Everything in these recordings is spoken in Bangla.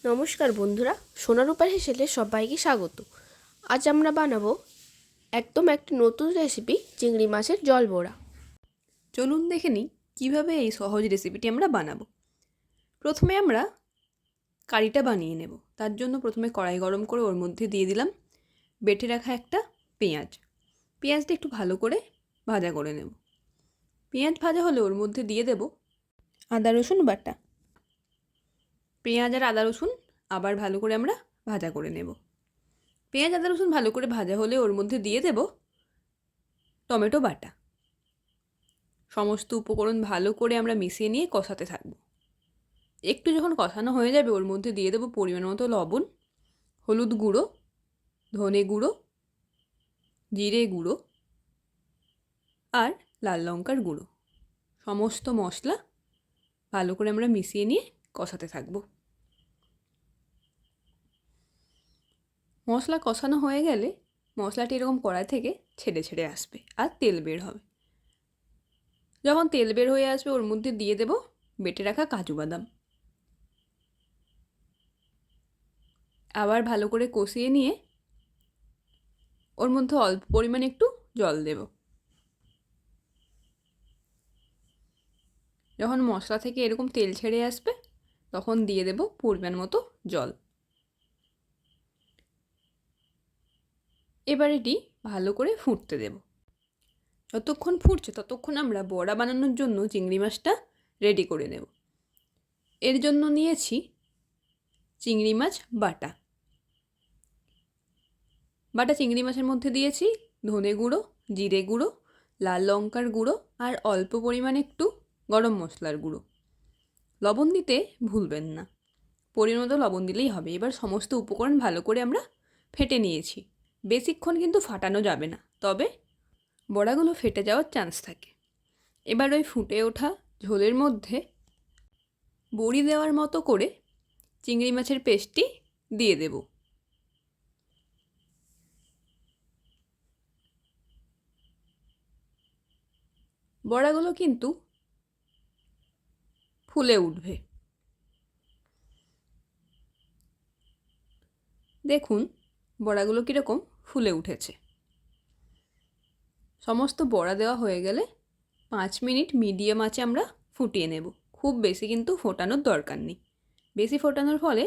নমস্কার বন্ধুরা, সোনার উপায় হেসেলে সবাইকে স্বাগত। আজ আমরা বানাবো একদম একটি নতুন রেসিপি, চিংড়ি মাছের জল বড়া। চলুন দেখে নিই কীভাবে এই সহজ রেসিপিটি আমরা বানাবো। প্রথমে আমরা কারিটা বানিয়ে নেব। তার জন্য প্রথমে কড়াই গরম করে ওর মধ্যে দিয়ে দিলাম বেটে রাখা একটা পেঁয়াজ। পেঁয়াজটা একটু ভালো করে ভাজা করে নেব। পেঁয়াজ ভাজা হলে ওর মধ্যে দিয়ে দেব আদা রসুন বাটা। পেঁয়াজ আর আদা রসুন আবার ভালো করে আমরা ভাজা করে নেব। পেঁয়াজ আদা রসুন ভালো করে ভাজা হলে ওর মধ্যে দিয়ে দেব টমেটো বাটা। সমস্ত উপকরণ ভালো করে আমরা মিশিয়ে নিয়ে কষাতে থাকব। একটু যখন কষানো হয়ে যাবে ওর মধ্যে দিয়ে দেবো পরিমাণ মতো লবণ, হলুদ গুঁড়ো, ধনে গুঁড়ো, জিরে গুঁড়ো আর লাল লঙ্কার গুঁড়ো। সমস্ত মশলা ভালো করে আমরা মিশিয়ে নিয়ে কষাতে থাকব। মশলা কষানো হয়ে গেলে মশলাটি এরকম কড়াই থেকে ছেড়ে ছেড়ে আসবে আর তেল বের হবে। যখন তেল বের হয়ে আসবে ওর মধ্যে দিয়ে দেব বেটে রাখা কাজু বাদাম। আবার ভালো করে কষিয়ে নিয়ে ওর মধ্যে অল্প পরিমাণে একটু জল দেব। যখন মশলা থেকে এরকম তেল ছেড়ে আসবে তখন দিয়ে দেব পরিমাণ মতো জল। এবার এটি ভালো করে ফুটতে দেব। যতক্ষণ ফুটছে ততক্ষণ আমরা বড়া বানানোর জন্য চিংড়ি মাছটা রেডি করে নেব। এর জন্য নিয়েছি চিংড়ি মাছ বাটা। বাটা চিংড়ি মাছের মধ্যে দিয়েছি ধনে গুঁড়ো, জিরে গুঁড়ো, লাল লঙ্কার গুঁড়ো আর অল্প পরিমাণে একটু গরম মশলার গুঁড়ো। লবণ দিতে ভুলবেন না, পরিমাণ মতো লবণ দিলেই হবে। এবার সমস্ত উপকরণ ভালো করে আমরা ফেটে নিয়েছি। বেশিক্ষণ কিন্তু ফাটানো যাবে না, তবে বড়াগুলো ফেটে যাওয়ার চান্স থাকে। এবার ওই ফুটে ওঠা ঝোলের মধ্যে বড়ি দেওয়ার মতো করে চিংড়ি মাছের পেস্টটি দিয়ে দেব। বড়াগুলো কিন্তু ফুলে উঠবে। দেখুন বড়াগুলো কীরকম ফুলে উঠেছে। সমস্ত বড়া দেওয়া হয়ে গেলে 5 মিনিট মিডিয়াম আঁচে আমরা ফুটিয়ে নেব। খুব বেশি কিন্তু ফোটানোর দরকার নেই। বেশি ফোটানোর ফলে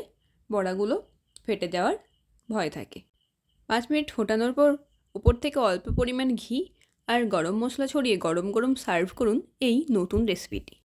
বড়াগুলো ফেটে যাওয়ার ভয় থাকে। 5 মিনিট ফোটানোর পর উপর থেকে অল্প পরিমাণ ঘি আর গরম মশলা ছড়িয়ে গরম গরম সার্ভ করুন এই নতুন রেসিপিটি।